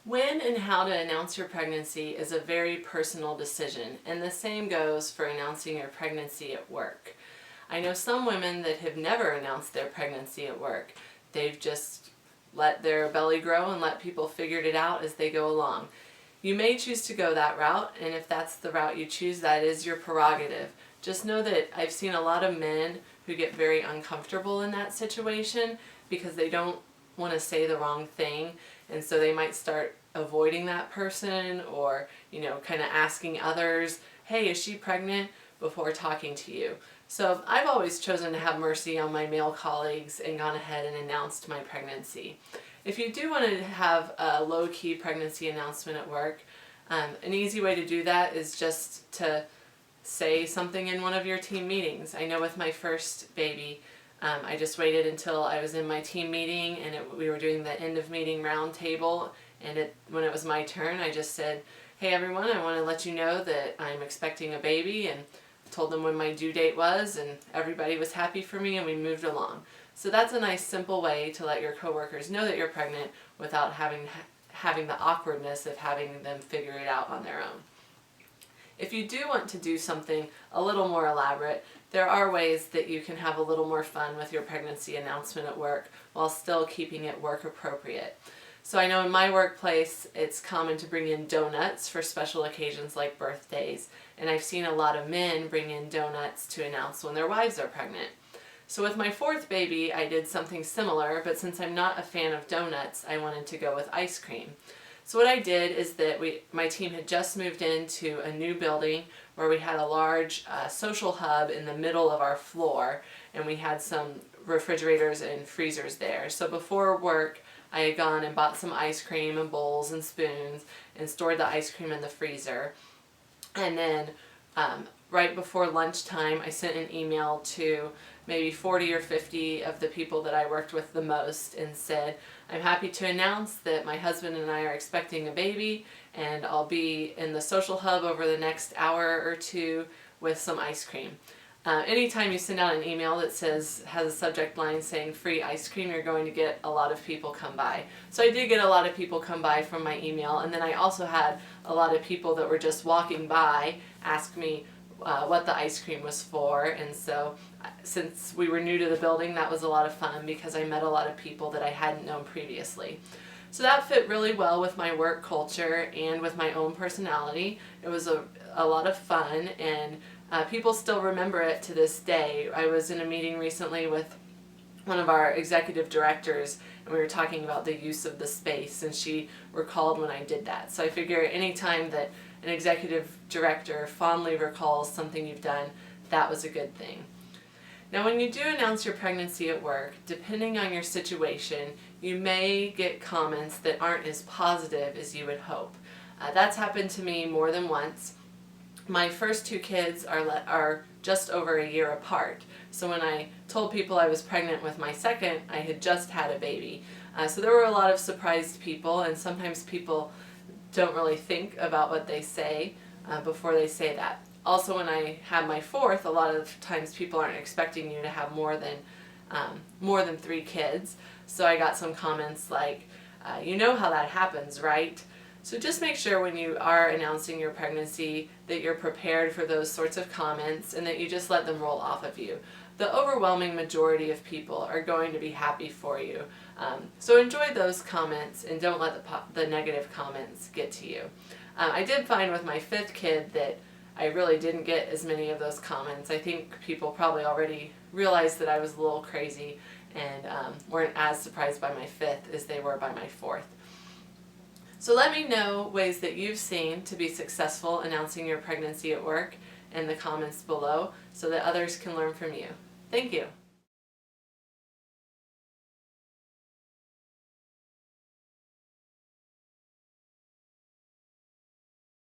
When and how to announce your pregnancy is a very personal decision, and the same goes for announcing your pregnancy at work. I know some women that have never announced their pregnancy at work. They've just let their belly grow and let people figure it out as they go along. You may choose to go that route, and if that's the route you choose, that is your prerogative. Just know that I've seen a lot of men who get very uncomfortable in that situation because they don't want to say the wrong thing, and so they might start avoiding that person or kind of asking others, hey, is she pregnant, before talking to you. So I've always chosen to have mercy on my male colleagues and gone ahead and announced my pregnancy. If you do want to have a low-key pregnancy announcement at work, an easy way to do that is just to say something in one of your team meetings. I know with my first baby, I just waited until I was in my team meeting and we were doing the end of meeting round table, and when it was my turn, I just said, hey everyone, I want to let you know that I'm expecting a baby, and told them when my due date was, and everybody was happy for me and we moved along. So that's a nice simple way to let your coworkers know that you're pregnant without having the awkwardness of having them figure it out on their own. If you do want to do something a little more elaborate, there are ways that you can have a little more fun with your pregnancy announcement at work while still keeping it work appropriate. So I know in my workplace it's common to bring in donuts for special occasions like birthdays, and I've seen a lot of men bring in donuts to announce when their wives are pregnant. So with my fourth baby I did something similar, but since I'm not a fan of donuts, I wanted to go with ice cream. So what I did is that my team had just moved into a new building where we had a large social hub in the middle of our floor, and we had some refrigerators and freezers there. So before work I had gone and bought some ice cream and bowls and spoons and stored the ice cream in the freezer. And then right before lunchtime I sent an email to maybe 40 or 50 of the people that I worked with the most and said, I'm happy to announce that my husband and I are expecting a baby, and I'll be in the social hub over the next hour or two with some ice cream. Anytime you send out an email that has a subject line saying free ice cream, you're going to get a lot of people come by. So I did get a lot of people come by from my email, and then I also had a lot of people that were just walking by ask me what the ice cream was for, and so since we were new to the building, that was a lot of fun because I met a lot of people that I hadn't known previously. So that fit really well with my work culture and with my own personality. It was a lot of fun, and people still remember it to this day. I was in a meeting recently with one of our executive directors, and we were talking about the use of the space, and she recalled when I did that. So I figure anytime that an executive director fondly recalls something you've done, that was a good thing. Now when you do announce your pregnancy at work, depending on your situation, you may get comments that aren't as positive as you would hope. That's happened to me more than once. My first two kids are just over a year apart. So when I told people I was pregnant with my second, I had just had a baby. So there were a lot of surprised people, and sometimes people don't really think about what they say before they say that. Also, when I had my fourth, a lot of times people aren't expecting you to have more than 3 kids. So I got some comments like, you know how that happens, right? So just make sure when you are announcing your pregnancy that you're prepared for those sorts of comments and that you just let them roll off of you. The overwhelming majority of people are going to be happy for you. So enjoy those comments and don't let the negative comments get to you. I did find with my 5th kid that I really didn't get as many of those comments. I think people probably already realized that I was a little crazy and weren't as surprised by my 5th as they were by my 4th. So let me know ways that you've seen to be successful announcing your pregnancy at work in the comments below so that others can learn from you. Thank you.